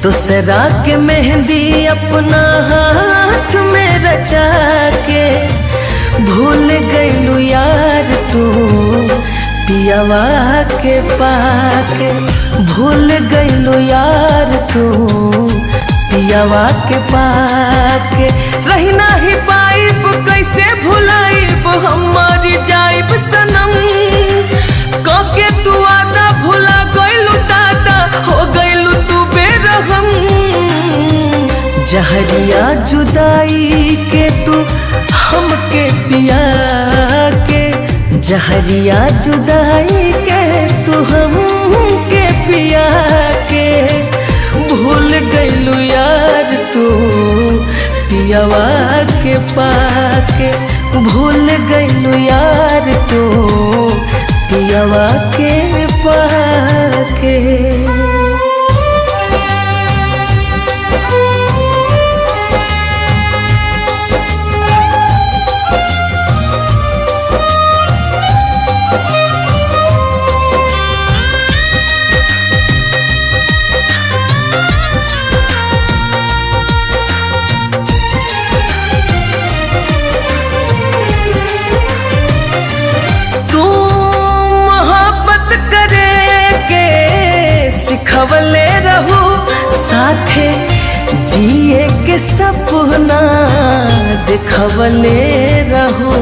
दूसरा के मेहंदी अपना हाथ में रचा के भूल गईलू यार तू पियावा के पाके। भूल गईलू यार तू पियावा के पाके। रही नाही पाइब कैसे भुलाइब हमारी जाइब सनम। कके तू आदा भुला गईलू दादा हो गईलू तू बेरहम। जहरिया जुदाई के तू हमके पिया के। जहरिया जुदाई के तू हमके पिया के। भूल गईलू यार तू पियावा के पाके। भूल गईलू यार तू पियावा के पाके। सिखवले रहू साथे जिए के सपना दिखवले रहू।